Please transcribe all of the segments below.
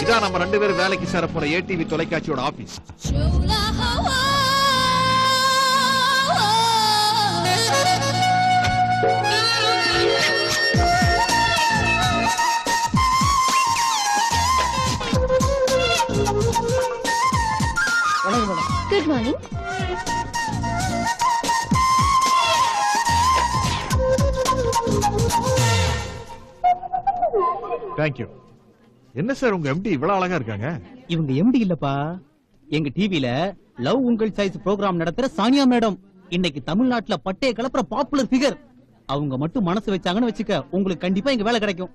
இதான் நம்ம 2 பேரும் வேலைக்கு சேர போற ஏடிவி தொலைக்காட்சியோட office. Good morning. Thank you. என்ன சார் உங்க எம்டி இவ்வளவு அழகா இருக்காங்க? இவங்க எம்டி இல்லப்பா, எங்க டிவில லவ் உங்கள் சாய்ஸ் ப்ரோகிராம் நடத்துற சானியா மேடம். இன்னைக்கு தமிழ்நாட்டுல பட்டைய கலப்புற பாப்புலர் ஃபிகர். அவங்க மட்டும் மனசு வச்சாங்கன்னு வச்சுக்க, உங்களுக்கு கண்டிப்பா இங்க வேலை கிடைக்கும்.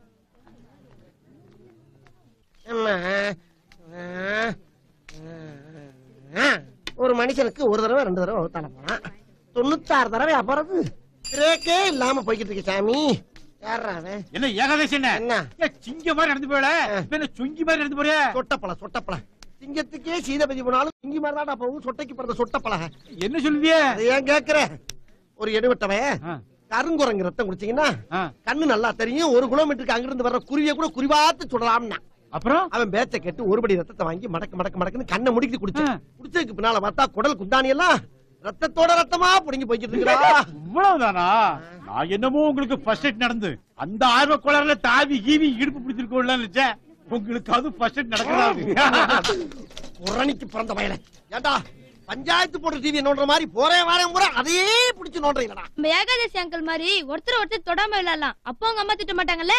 ஒரு மனுஷனுக்கு ஒரு தடவை 2 தடவை தலை போறான். 96 தடவை அப்புறது பிரேக்கே இல்லாம போய்கிட்டு இருக்கு சாமி. என்ன ஏகாதசி என்ன சிங்க மாதிரி நடந்து போயல, சுங்கி மாதிரி நடந்து போறியா? சொட்டப்பழ சிங்கத்துக்கே சீதபதி போனாலும் சிங்கி மாதிரி தான் போகும். சொட்டைக்கு பிறந்த சொட்டப்பழ என்ன சொல்லுவிய? ஏன் கேக்குற? ஒரு எடுவட்டவன் கருங்குரங்கு ரத்தம் குடிச்சீங்கன்னா கண்ணு நல்லா தெரியும். 1 கிலோமீட்டருக்கு அங்கிருந்து வர்ற குருவிய கூட குறிவாத்து சுடலாம்னா. அப்புறம் அவன் பேச்ச கேட்டு ஒரு படி ரத்தத்தை வாங்கி மடக்கு கண்ணை முடிக்கிட்டு குடிச்சதுக்கு பின்னால பார்த்தா குடல் குந்தானி எல்லாம் ரத்தத்தோட ரத்தமா புடிங்கி போய்கிட்டு இருக்கா. இவ்வளவுதானா? நான் என்னமோ உங்களுக்கு ஃபர்ஸ்ட் எய்ட் நடந்து அந்த ஆர்வ கோளாறுல தாவி ஈவி இடுப்பு பிடிச்சிருக்கோம்ல நினைச்சேன். உங்களுக்கு அது ஃபர்ஸ்ட் எய்ட் நடக்கிறாரு. புரணிக்கு பிறந்த வயல. ஏண்டா பஞ்சாயத்து போடுற டிவி நோண்டுற மாதிரி போறேன் வரேன் பூரா அதையே பிடிச்சு நோண்டுறீங்களா? ஏகாதசி அங்கிள் மாதிரி ஒருத்தர் தொடாம விளையாடலாம். அப்போ அவங்க அம்மா திட்ட மாட்டாங்கல்ல?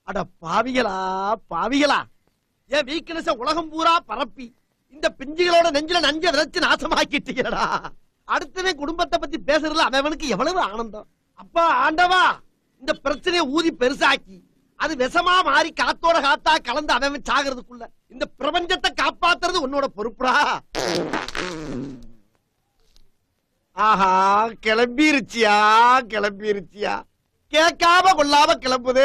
அட பாவிகளா ஏன் வீக்னஸ உலகம் பூரா பரப்பி இந்த பிஞ்சுகளோட நெஞ்சில நஞ்ச விதைச்சு நாசமாக்கிட்டீங்கடா. அடுத்தவே குடும்பத்தை பத்தி பேசுறதுல அவனுக்கு எவ்வளவு ஆனந்தம். அப்பா ஆண்டவா, இந்த பிரச்சனையை ஊதி பெருசாக்கி அது விஷமா மாறி காத்தோட காத்தா கலந்து அவன் சாகிறதுக்குள்ள இந்த பிரபஞ்சத்தை காப்பாத்துறது உன்னோட பொறுப்புடா. ஆஹா, கிளம்பிருச்சியா கேட்காம கொள்ளாம கிளம்புது.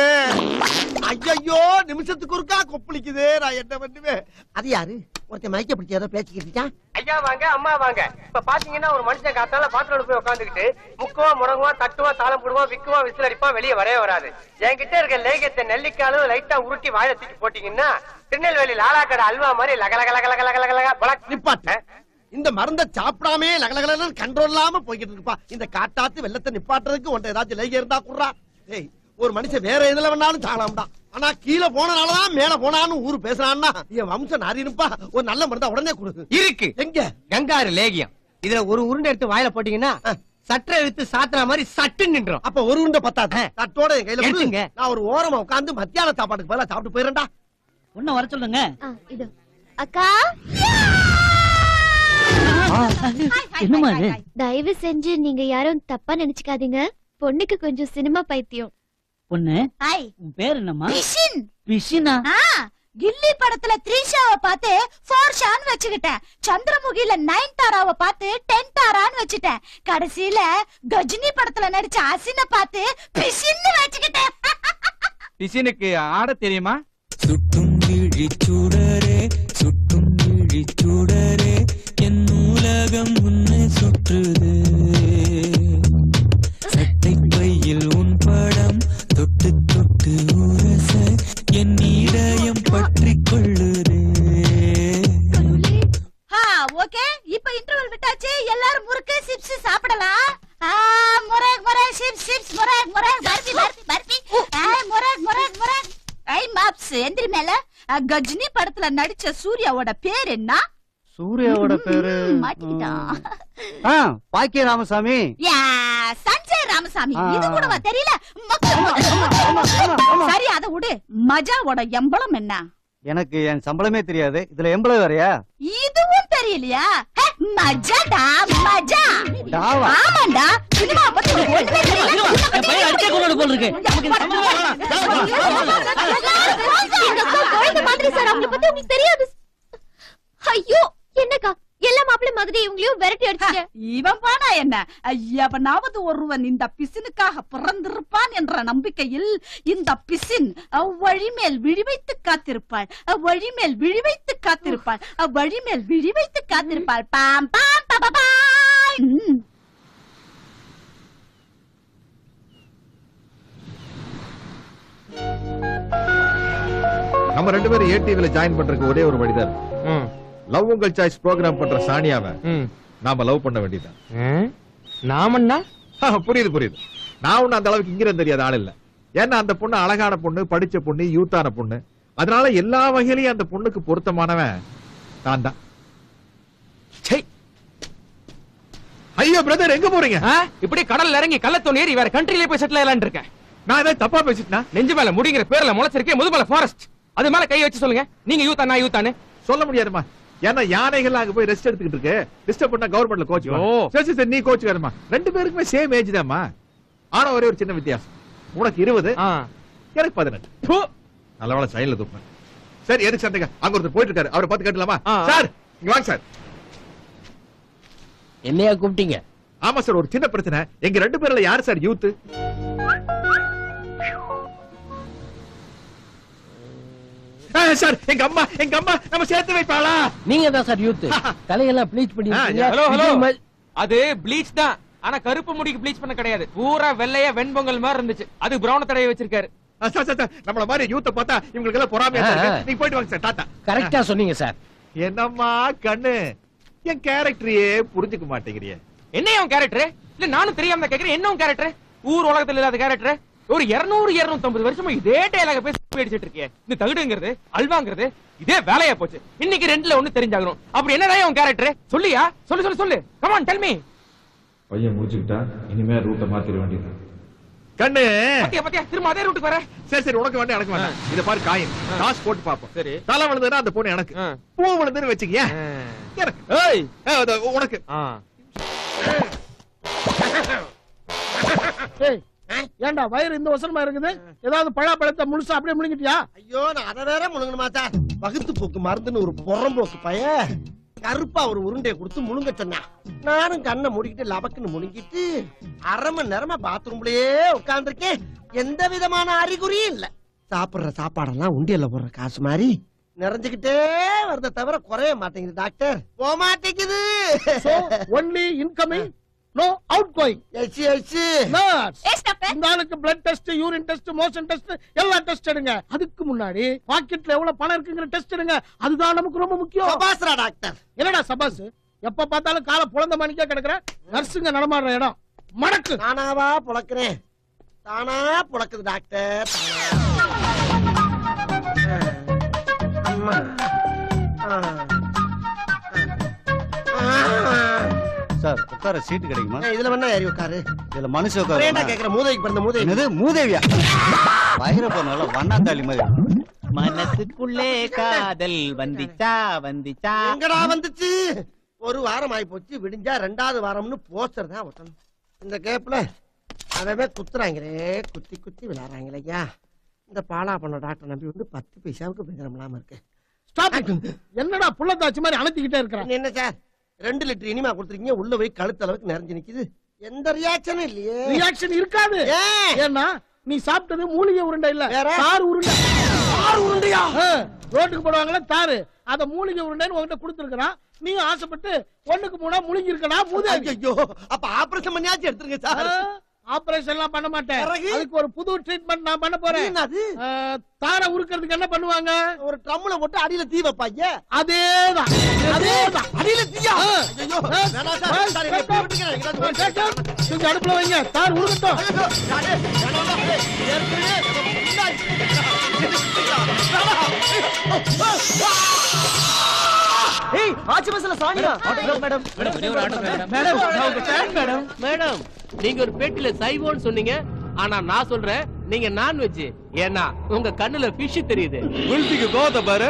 ஐயோ, நிமிஷத்துக்கு ஒருக்கா கொப்பளிக்குது. நான் என்ன பண்ணுவேன்? அது யாரு? ஒருத்தன் மயக்க பிடிச்ச ஏதோ பேசிக்கிட்டு. ஐயா வாங்க, அம்மா வாங்க. இப்ப பாத்தீங்கன்னா ஒரு மனுஷன் காத்தால பாத்திரம் போய் உட்காந்துக்கிட்டு முக்குவான், முடங்குவான், தட்டுவான், தாளம் போடுவான், விக்குவான், விசில் அடிப்பான், வெளியே வரவே வராது. என்கிட்ட இருக்க லேகத்தை நெல்லிக்காலும் லைட்டா உருட்டி வாழை தூக்கி போட்டீங்கன்னா திருநெல்வேலி லாலாக்கடை அல்வா மாதிரி நிப்பாட்ட. இந்த மருந்தை சாப்பிடாமே லகலகல கண்ட்ரோல் இல்லாம போய்கிட்டு இருப்பா. இந்த காட்டாத்து வெள்ளத்தை நிப்பாட்டுறதுக்கு ஒன்றை ஏதாச்சும் லேக இருந்தா குடுறா. ஏய், ஒரு மனுஷன் வேற எதுல வேணாலும் சாகலாம்டா. ஆனா கீழே போனனாலதான் மேல போனான்னு ஊரு பேசுறான்னா என் வம்சம் நாரினுப்பா. ஒரு நல்ல மருந்தா உடனே கொடு. இருக்கு. எங்க? கங்காரு லேகியம். இதுல ஒரு உருண்டை எடுத்து வாயில போட்டீங்கன்னா சற்ற எடுத்து சாத்துற மாதிரி சட்டு நின்றோம். அப்ப ஒரு உருண்டை பத்தாது. தட்டோட என் கையில கொடுங்க. நான் ஒரு ஓரமா உட்காந்து மத்தியான சாப்பாட்டுக்கு பதிலா சாப்பிட்டு போயிரேன்டா. ஒன்னும் வர சொல்லுங்க. இது அக்கா, என்னமா இது? தயவு செஞ்சு நீங்க யாரும் தப்பா நினைச்சுக்காதீங்க. பொண்ணுக்கு கொஞ்சம் சினிமா பைத்தியம். பொண்ணு, உன் பேர் என்னம்மா? பிஷின். பிஷினா? கில்லி படத்துல த்ரீஷாவை பார்த்து 4 ஷான் வச்சுக்கிட்டேன். சந்திரமுகில 9 தாராவை பார்த்து 10 தாரான்னு வச்சுட்டேன். கடைசியில கஜினி படத்துல நடிச்ச அசினை பார்த்து பிஷின்னு வச்சுக்கிட்டேன். பிஷினுக்கு ஆட தெரியுமா? சுட்டும் விழி சூடரே, சுட்டும் விழி சூடரே, என் உலகம் உன்னை சுற்றுது. சட்டை பையில் உன் படம் தொட்டு தொட்டு உரச என் இதயம் பற்றி கொள்ளுதே. ஓகே, இப்ப இன்டர்வல் விட்டாச்சு. எல்லாரும் முறுக்கு சிப்ஸ் சாப்பிடலாம். முரக் முரக் சிப்ஸ் சிப்ஸ் முரக் முரக் பர்பி பர்பி பர்பி முரக் முரக் முரக். ஐ மாப்ஸ் எந்திரி மேல. கஜினி படத்துல நடிச்ச சூர்யாவோட பேர் என்ன? சூர்யாவோட பேரு மாட்டிக்கிட்டான். பாக்கிய ராமசாமி. சஞ்சய் ராமசாமி. இது கூடவா தெரியல? சரி, அதை விடு. மஜாவோட எம்பளம் என்ன? எனக்கு என் சம்பளமே தெரியாது, இதுல எம்பளம் வேறையா? இதுவும் தெரியலையா? மஜாடா, மஜா. ஆமாண்டா, சினிமா பத்தி ஒண்ணுமே தெரியல. அடிச்சே கொண்டு போல் இருக்கு. மாதிரி சார், அவங்களை பத்தி உங்களுக்கு தெரியாது. ஐயோ, என்னக்கா எல்லா மாப்பிள்ளை மாதிரி இவங்களையும் விரட்டி அடிச்சு. இவன் பானா என்ன? எவனாவது ஒருவன் இந்த பிசினுக்காக பிறந்திருப்பான் என்ற நம்பிக்கையில் இந்த பிசின் வழிமேல் விழிவைத்து காத்திருப்பாள், வழிமேல் விழிவைத்து காத்திருப்பாள், வழிமேல் விழிவைத்து காத்திருப்பாள். Bomb bomb பாபாய். நம்ம 2 பேரும் ஏடிவில ஜாயின் பண்றதுக்கு ஒரே ஒரு வழிதான் இருக்கு. லவ் உங்கள் சாய்ஸ் ப்ரோக்ராம் பண்ற சானியாவை நாம லவ் பண்ண வேண்டியதான். நாமண்ணா புரியுது. நான் ஒண்ணு அந்த அளவுக்கு இங்கிருந்து தெரியாத ஆள் இல்ல. ஏன்னா அந்த பொண்ணு அழகான பொண்ணு, படிச்ச பொண்ணு, யூத்தான பொண்ணு. அதனால எல்லா வகையிலையும் அந்த பொண்ணுக்கு பொருத்தமானவன் நான் தான். ஐயோ பிரதர், எங்க போறீங்க? இப்படி கடல்ல இறங்கி கள்ளத்தோணி ஏறி வேற கண்ட்ரிலே போய் செட்டில் ஆகலான்னு இருக்கேன். நான் ஏதாவது தப்பா பேசிட்டா? நெஞ்சு மேல முடிங்கிற பேர்ல முளைச்சிருக்கேன் முதுமலை ஃபாரஸ்ட். அது மேல கை வச்சு சொல்லுங்க, நீங்க யூத்தா நான் யூத்தானு சொல்ல முடியாதுமா. ஏன்னா யானைகள் அங்க போய் ரெஸ்ட் எடுத்துக்கிட்டு இருக்கு. டிஸ்டர்ப் பண்ணா கவர்மெண்ட்ல கோச். சரி நீ கோச் வேணுமா? 2 பேருக்குமே சேம் ஏஜ் தான்மா. ஆனா ஒரே ஒரு சின்ன வித்தியாசம். உனக்கு 20, எனக்கு 18. நல்ல வேளை சைடுல தூக்குறேன். சரி எதுக்கு சண்டைங்க? அங்க ஒருத்தர் போயிட்டு இருக்காரு, அவரை பார்த்து கேட்டலாமா? சார் இங்க வாங்க சார். என்னையா கூப்பிட்டீங்க? ஆமா சார், ஒரு சின்ன பிரச்சனை. எங்க 2 பேர்ல யாரு சார் யூத்? சார் எங்க அம்மா நம்ம சேர்த்து வைப்பாளா? நீங்க தான் சார் யூத். தலையெல்லாம் ப்ளீச் பண்ணிருக்கீங்க. ஹலோ அது ப்ளீச் தான். ஆனா கருப்பு முடிக்கு ப்ளீச் பண்ண கிடையாது. பூரா வெள்ளையா வெண்பொங்கல் மாதிரி இருந்துச்சு. அது பிரவுன் தடவை வச்சிருக்காரு. நம்மள மாதிரி யூத்த பார்த்தா இவங்களுக்கு எல்லாம் பொறாமையா இருக்கு. நீங்க போயிட்டு வாங்க சார். டாடா. கரெக்ட்டா சொன்னீங்க சார். என்னம்மா கண்ணு, என் கேரக்டரையே புரிஞ்சுக்க மாட்டேங்கிறியே. என்ன உன் கேரக்டர்? இல்ல நானும் தெரியாம தான் கேக்குறேன். என்ன உன் கேரக்டர்? ஊர் உலகத்துல இல்லாத கேரக்டர். ஒரு 200-250 வருஷமா இதே டயலாக பேசி அடிச்சிட்டு இருக்கே. இந்த தகுடுங்கிறது அல்வாங்கிறது இதே வேலையா போச்சு. இன்னைக்கு 2ல 1 தெரிஞ்சாகணும். அப்படி என்னடா உன் கேரக்டர்? சொல்லியா? சொல்லு. Come on tell me. பையன் முடிச்சுக்கிட்டா இனிமே ரூட்ட மாத்திர வேண்டியது. கண்ணு பாத்தியா திரும்ப அதே ரூட்டுக்கு வர. சரி உனக்கு வேண்டாம் எனக்கு வேண்டாம். இத பாரு காயின் காசு போட்டு பாப்போம். சரி தலை விழுந்தா அந்த பொண்ணு எனக்கு, பூ விழுந்துன்னு வச்சுக்கியா உனக்கு. ஏண்டா வயிறு இந்த வசனமா இருக்குது? ஏதாவது பழத்தை முழுசா அப்படியே முழுங்கிட்டியா? ஐயோ நான் அதை வேற முழுங்கணுமா சார்? வகுத்து போக்கு மருந்துன்னு ஒரு புறம்போக்கு பையன் கருப்பா ஒரு உருண்டையை கொடுத்து முழுங்க சொன்னான். நானும் கண்ணை முடிக்கிட்டு லபக்குன்னு முழுங்கிட்டு 1/2 மணி நேரமா பாத்ரூம்லயே உட்கார்ந்துருக்கேன். எந்த விதமான அறிகுறியும் இல்ல. சாப்பிடுற சாப்பாடெல்லாம் உண்டியல்ல போடுற காசு மாதிரி நிறைஞ்சுக்கிட்டே வரத தவிர குறைய மாட்டேங்குது டாக்டர். போக மாட்டேங்குது. Only incoming, no outgoing. இந்த ஆளுக்கு blood test, urine test, motion test எல்லாம் டெஸ்ட் எடுங்க. அதுக்கு முன்னாடி பாக்கெட்ல எவ்வளவு பணம் இருக்குங்கிற டெஸ்ட் எடுங்க. அதுதான் நமக்கு ரொம்ப முக்கியம். சபாஸ்ரா டாக்டர். என்னடா சபாஸ்? எப்ப பார்த்தாலும் காலை புலந்த மணிக்கே கிடக்குற. நர்ஸுங்க நடமாடுற இடம் மடக்கு. நானாவா புழக்கிறேன்? தானா புழக்குது டாக்டர். அம்மா சார் உட்கார சீட்டு கிடைக்குமா? இதுல வேணா ஏறி உட்காரு. இதுல மனுஷ உட்காரு. ஏன்டா கேக்குற? மூதேவிக்கு பிறந்த மூதேவி. என்னது மூதேவியா? வயிறு போனால வண்ணாந்தாளி மாதிரி. மனசுக்குள்ளே காதல் வந்துச்சா எங்கடா வந்துச்சு? ஒரு வாரம் ஆயி போச்சு. விடிஞ்சா 2வது வாரம்னு போஸ்டர் தான் ஒட்டணும். இந்த கேப்ல அதவே குத்துறாங்களே, குத்தி விளையாடுறாங்களே. ஐயா இந்த பாலா பண்ண டாக்டர் நம்பி வந்து 10 பைசாவுக்கு பேசலாம இருக்கு. என்னடா புள்ளத்தாச்சு மாதிரி அணைத்திக்கிட்டே இருக்கிறேன். என்ன சார் 2 லிட்டர் இனிமா கொடுத்துருக்கீங்க, உள்ள போய் கழுத்து அளவுக்கு நிறைஞ்சு நிக்குது. எந்த ரியாக்ஷனும் இல்லையே. ரியாக்ஷன் இருக்காது. ஏன்னா நீ சாப்பிட்டது மூலிகை உருண்டை இல்ல, தார் உருண்டை. தார் உருண்டையா? ரோட்டுக்கு போடுவாங்களா தாரு, அத மூலிகை உருண்டைன்னு உங்ககிட்ட கொடுத்துருக்கான். நீ ஆசைப்பட்டு 1க்கு 3 முழுங்கி இருக்கடா மூதே. ஐயோ அப்ப ஆபரேஷன் பண்ணியாச்சு எடுத்துருங்க சார். ஆபரேஷன் எல்லாம் பண்ண மாட்டேன். அதுக்கு ஒரு புது ட்ரீட்மெண்ட் நான் பண்ண போறேன். தார உருக்கிறதுக்கு என்ன பண்ணுவாங்க? ஒரு ட்ரம்ல போட்டு அடியில தீ வைப்பாங்க. அதேதான் அடியில தீயா? ஐயோ வேணா சார், சார் என்ன விட்டுக்கிறேன். கொஞ்சம் அடுப்புல வைங்க, தார் உருகட்டும். ஏய் ஆச்சி பஸ்ல சானியா. மேடம் மேடம் நீங்க ஒரு பேட்டில சைவோன்னு சொன்னீங்க. ஆனா நான் சொல்றேன் நீங்க நான்வெஜ். ஏன்னா உங்க கண்ணுல ஃபிஷ் தெரியுது. குல்பிக்கு கோத பாரு.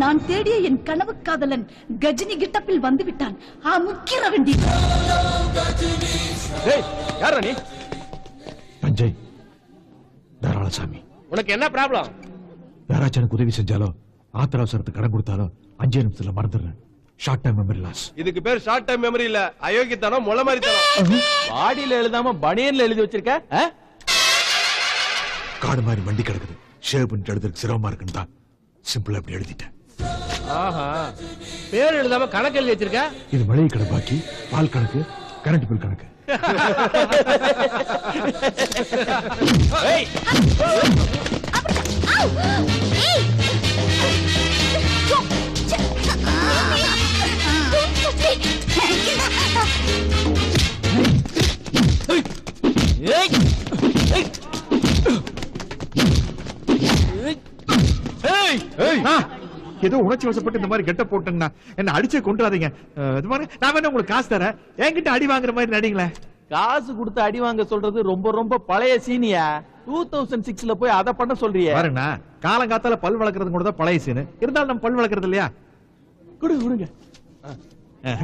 நான் தேடிய என் கனவு காதலன் கஜினி கிட்டப்பில் வந்து விட்டான். முக்கிர வேண்டி. யாரா நீ? பஞ்சை தாராளசாமி. உனக்கு என்ன ப்ராப்ளம்? யாராச்சும் எனக்கு உதவி செஞ்சாலோ ஆத்திர அவசரத்துக்கு கடன் கொடுத்தாலோ 5 நிமிஷத்துல மறந்துடுறேன். Short time memory loss. இதுக்கு பேர் ஷார்ட் டைம் மெமரி இல்ல, அயோக்கியத்தனம், முளை மாதிரி தனம். பாடியில எழுதாம பனியன்ல எழுதி வச்சிருக்க. காடு மாதிரி வண்டி கிடக்குது, ஷேவ் பண்ணிட்டு எழுதுறதுக்கு சிரமமா இருக்குன்னு தான் சிம்பிளா இப்படி எழுதிட்டேன். ஆஹா, பேர் எழுதாம கணக்கு எழுதி வச்சிருக்க. இது மளிகை கடை பாக்கி, பால் கணக்கு, கரண்ட் பில் கணக்கு. ஏதோ உணர்ச்சி வசப்பட்டு இந்த மாதிரி கெட்ட போட்டேன்னா என்ன அடிச்சு கொண்டுறாதீங்க. இது மாதிரி நான் வேணா உங்களுக்கு காசு தரேன், என்கிட்ட அடி வாங்குற மாதிரி நடிங்களேன். காசு கொடுத்து அடி வாங்க சொல்றது ரொம்ப ரொம்ப பழைய சீனியா. 2006ல போய் அதை பண்ண சொல்றியே. பாருங்க, காலங்காத்தால பல் வளர்க்கறது கூட தான் பழைய சீனு. இருந்தாலும் நம்ம பல் வளர்க்கறது இல்லையா? கொடுங்க.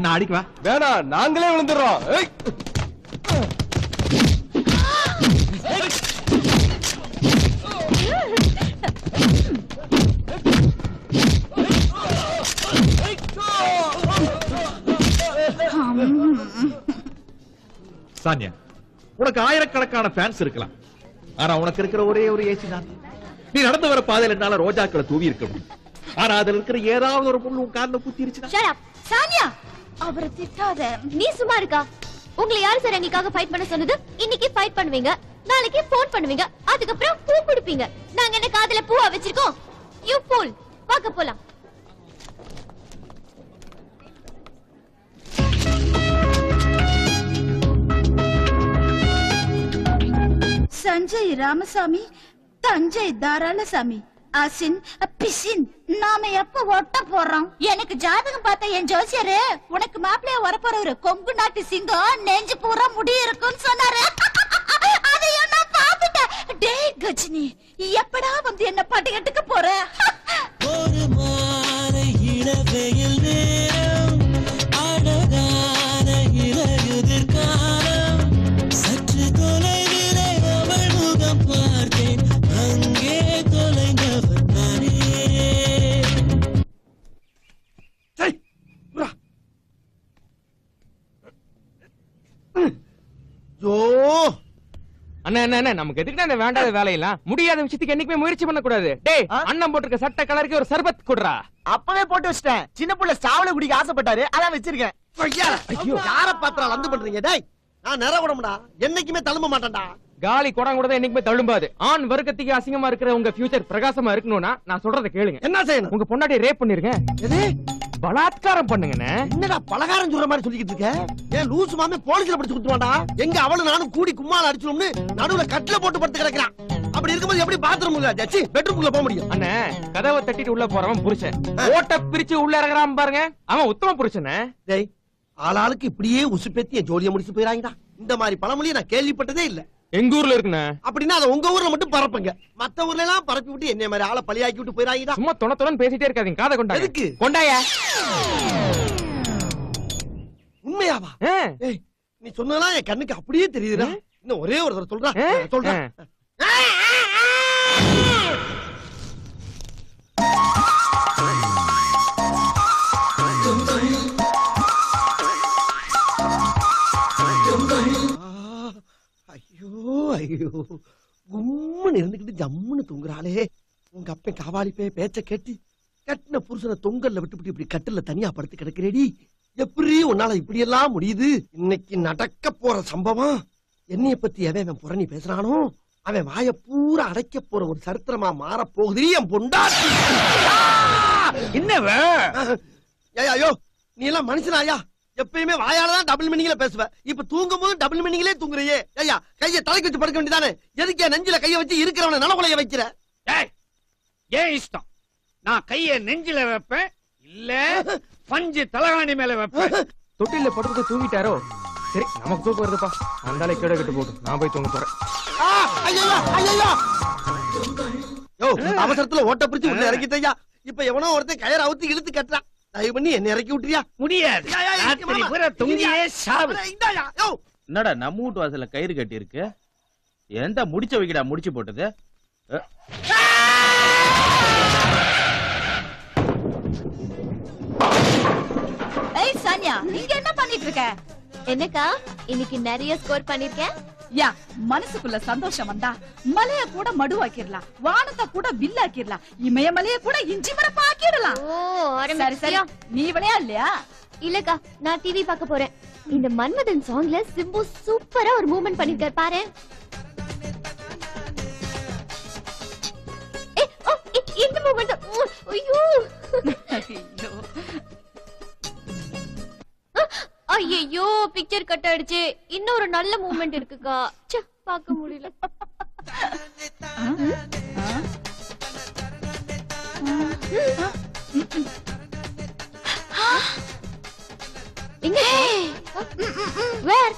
நான் அடிக்கவா? வேணாம், நாங்களே விழுந்துடுறோம். சானியா, உனக்கு ஆயிரக்கணக்கான ஃபேன்ஸ் இருக்கலாம், ஆனா உனக்கு இருக்கிற ஒரே ஒரு ஏசி தான். நீ நடந்து வர பாதையில என்னால ரோஜாக்களை தூவி இருக்க முடியும், ஆனா அதுல இருக்கிற ஏதாவது ஒரு பொருள் உன் கால்ல குத்திருச்சுனா. சானியா, அவரை திட்டாத. நீ சும்மா இருக்கா? உங்களை யாரு சார் எங்களுக்காக ஃபைட் பண்ண சொன்னது? இன்னைக்கு ஃபைட் பண்ணுவீங்க, நாளைக்கு போன் பண்ணுவீங்க, அதுக்கப்புறம் பூ கொடுப்பீங்க. நாங்க என்ன காதுல பூவா வச்சிருக்கோம்? You pool. வாங்க போலாம். சஞ்சய் ராமசாமி, தஞ்சை தாராளசாமி, அசின் பிசின், நாம எப்ப ஒட்ட போறோம்? எனக்கு ஜாதகம் பார்த்த என் ஜோசியரு உனக்கு மாப்பிள்ளைய வரப்போறவரு கொங்கு நாட்டு சிங்கம், நெஞ்சு பூரா முடி இருக்குன்னு சொன்னாரு. அதையும் நான் பாத்துட்டேன். டேய் கஜினி, எப்படா வந்து என்ன பாட்டுக்கிட்டுக்கு போற? ஒரு மாலை இளவெயில் நேரம், அழகான இலையுதிர் காலம், சற்று தொலைவிலே அவள் முகம் பார்த்தேன், அங்கே தொலைந்தவர் நானே. அண்ணா, நமக்கு எதுக்கு அந்த வேண்டாத வேலையெல்லாம்? முடியாத விஷயத்துக்கு என்னைக்குமே முயற்சி பண்ண கூடாது. டேய், அண்ணன் போட்டிருக்க சட்டை கலருக்கு ஒரு சர்பத் குடுறா. அப்பவே போட்டு வச்சிட்டேன். சின்ன புள்ள சாவல குடிக்க ஆசைப்பட்டாரு, அதான் வச்சிருக்கேன். ஐயோ, யார பாத்திரம் லந்து பண்றீங்க? டேய், நான் நிற விடமுடா, என்னைக்குமே தழும்ப மாட்டேன்டா. காலி குடம் கூட என்னைக்குமே தழும்பாது. ஆண் வர்க்கத்துக்கு அசிங்கமா இருக்கிற உங்க ஃபியூச்சர் பிரகாசமா இருக்கணும்னா நான் சொல்றத கேளுங்க. என்ன செய்யணும்? உங்க பொண்டாட்டி ரேப் பண்ணிருங்க. எது? பலாத்காரம் பண்ணுங்கண்ணே. என்னடா பலகாரம் சொல்ற மாதிரி சொல்லிக்கிட்டு இருக்க? ஏன் லூசு மாமே போலீஸ்ல பிடிச்சு குடுத்துவாடா? எங்க அவளும் நானும் கூடி கும்மால அடிச்சோம்னு நடுவுல கட்டில போட்டு படுத்து கிடக்குறான். அப்படி இருக்கும்போது எப்படி பாத்ரூம் ஜச்சி பெட்ரூம்குள்ள போக முடியும்? அண்ணே, கதவை தட்டிட்டு உள்ள போறவன் புருஷன், ஓட்ட பிரிச்சு உள்ள இறங்குறான் பாருங்க, அவன் உத்தம புருஷனே. டேய், ஆளாளுக்கு இப்படியே உசுப்பேத்தி என் ஜோலியை முடிச்சு போயிராங்கடா. இந்த மாதிரி பழமொழியை நான் கேள்விப்பட்டதே இல்ல. எங்க ஊர்ல இருக்குண்ணே. அப்படின்னா அதை உங்க ஊர்ல மட்டும் பரப்புங்க, மத்த ஊர்ல எல்லாம் பரப்பி விட்டு என்ன மாதிரி ஆளை பழியாக்கி விட்டு போயிராங்கடா. சும்மா தொண பேசிட்டே இருக்காதீங்க, காதை கொண்டா. எதுக்கு கொண்டாயா? உண்மையாவா? ஏய், நீ சொன்னதெல்லாம் என் கண்ணுக்கு அப்படியே தெரியுதுடா. இன்னும் ஒரே ஒரு தடவை சொல்றேன். ஐயோ, கும்முன்னு இருந்துகிட்டு ஜம்முன்னு தூங்குறாளே. உங்க அப்பன் காவாலிப்பே பேச்ச கேட்டு கட்டின புருஷனை தொங்கல்ல விட்டுவிட்டு இப்படி கட்டில தனியா படுத்து கிடக்குறேடி. எப்படி உன்னால இப்படி எல்லாம் முடியுது? இன்னைக்கு நடக்க போற சம்பவம், என்னைய பத்தி எவன் புரணி பேசுறானோ அவன் வாய பூரா அடைக்க போற ஒரு சரித்திரமா மாற போகுது. என் பொண்டாட்டி என்னவ? ஐயோ, நீ எல்லாம் மனுஷனாயா? எப்பயுமே வாயாலதான் டபுள் மீனிங்ல பேசுவ, இப்ப தூங்கும் போது டபுள் மீனிங்லே தூங்குறியே. ஐயா, கைய தலைக்கு வச்சு படுக்க வேண்டியதானே? எதுக்கு நெஞ்சில கைய வச்சு இருக்கிறவன நலகுலைய வைக்கிற? ஏன் இஷ்டம். நான் கைய நெஞ்சில வைப்பேன், இல்ல பஞ்சு தலகாணி மேல வைப்பேன். தொட்டில படுத்து தூங்கிட்டாரோ? சரி, நமக்கு தூக்கம் வருதுப்பா, அந்தாலே கேட கட்டு போட்டு நான் போய் தூங்க போறேன். அவசரத்துல ஓட்ட பிரிச்சு உள்ள இறக்கிட்டயா. இப்ப எவனோ ஒருத்தன் கயிற அவுத்து இழுத்து கட்டுறான். தயவு பண்ணி என்ன இறக்கி விட்டுறியா? முடியாது. என்னடா நம்ம வீட்டு வாசல்ல கயிறு கட்டி இருக்கு? எந்த முடிச்ச வைக்கடா முடிச்சு போட்டது? ஏய் சானியா, நீங்க என்ன பண்ணிட்டு இருக்க? என்னக்கா, இன்னைக்கு நிறைய ஸ்கோர் பண்ணிருக்கேன். யா மனசுக்குள்ள சந்தோஷம் வந்தா மலைய கூட மடுவாக்கிடலாம், வானத்தை கூட வில்லாக்கிடலாம், இமயமலைய கூட இஞ்சி மரப்பா ஆக்கிடலாம். சரி சரி, நீ விளையாடலையா? இல்லக்கா, நான் டிவி பார்க்க போறேன். இந்த மன்மதன் சாங்ல சிம்பு சூப்பரா ஒரு மூவ்மெண்ட் பண்ணிருக்காரு பாரு. இந்த மூவ்மெண்ட் ஐயோ ஐயோ பிக்சர் கட் ஆயிடுச்சு. இன்னொரு நல்ல மூவ்மெண்ட் இருக்குக்கா, பார்க்க முடியல. எங்க வேர்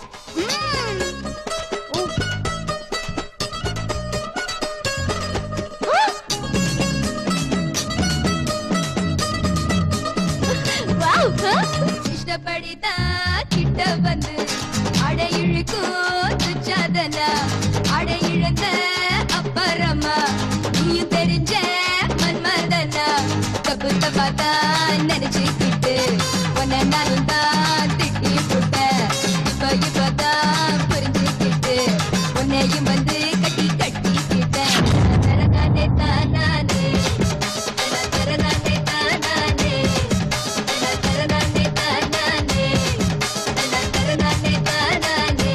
இஷ்டப்படிதா கிட்ட வந்து அடை இழுக்கும் துச்சாதனா, அடை இழந்த அப்பறமா நீயும் தெரிஞ்ச மன்மதனா, தப்பு தப்பாதா நினைச்சுக்கிட்டு உன்னை நானும் தான் திட்டி போட்ட, இப்பதான் புரிஞ்சுக்கிட்டு உன்னையும் வந்து கட்டி கட்டிக்கிட்டேன். தரநானே தானானே தரநானே தானானே தரநானே தானானே தரநானே தானானே.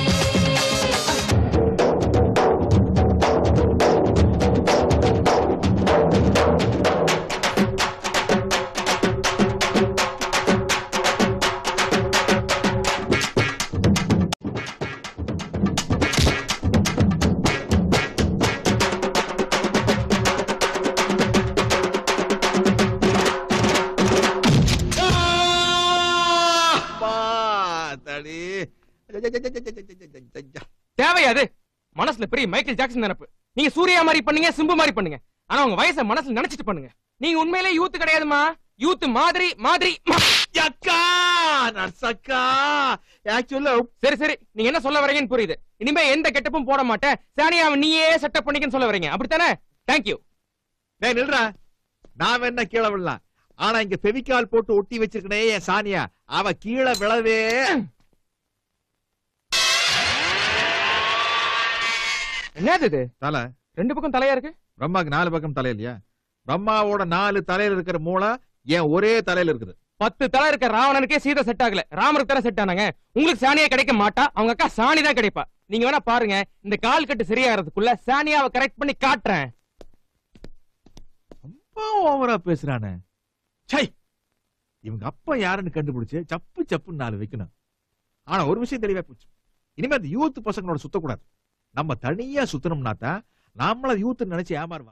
தேவையாது. மனசுல பெரிய மைக்கேல் ஜாக்சன் நினைப்பு. நீங்க சூர்யா மாதிரி பண்ணுங்க, சிம்பு மாதிரி பண்ணுங்க, ஆனா உங்க வயசை மனசுல நினைச்சிட்டு பண்ணுங்க. நீங்க உண்மையிலே யூத் கிடையாதுமா, யூத் மாதிரி மாதிரி. சரி சரி, நீங்க என்ன சொல்ல வரீங்கன்னு புரியுது. இனிமே எந்த கெட்டப்பும் போட மாட்டேன், சானியாவை நீயே செட்டப் பண்ணிக்கன்னு சொல்ல வரீங்க, அப்படித்தானே? தேங்க்யூ. நில்றா, நான் என்ன கீழே விடலாம், ஆனா இங்க பெவிக்கால் போட்டு ஒட்டி வச்சிருக்கனே என் சானியா, அவ கீழே விழவே. என்னது இது? தலை ரெண்டு பக்கம் தலையா இருக்கு. பிரம்மாக்கு 4 பக்கம் தலை இல்லையா? பிரம்மாவோட 4 தலையில இருக்கிற மூளை ஏன் ஒரே தலையில இருக்குது? 10 தலை இருக்க ராவணனுக்கே சீதை செட் ஆகல, ராமருக்கு தானே செட் ஆனாங்க. உங்களுக்கு சானியா கிடைக்க மாட்டா, அவங்க அக்கா சாணி தான் கிடைப்பா. நீங்க வேணா பாருங்க, இந்த கால் கட்டு சரியாகிறதுக்குள்ள சானியாவை கரெக்ட் பண்ணி காட்டுறேன். ரொம்ப ஓவரா பேசுறானே. சை, இவங்க அப்பா யாருன்னு கண்டுபிடிச்சு சப்பு சப்புன்னு 4 வைக்கணும். ஆனா ஒரு விஷயம் தெளிவா போச்சு, இனிமே அந்த யூத் பசங்களோட சுத்தக்கூடாது. நம்ம தனியா சுத்தணும்னா தான் நம்மள யூத் நினைச்சு ஏமாறுவாங்க.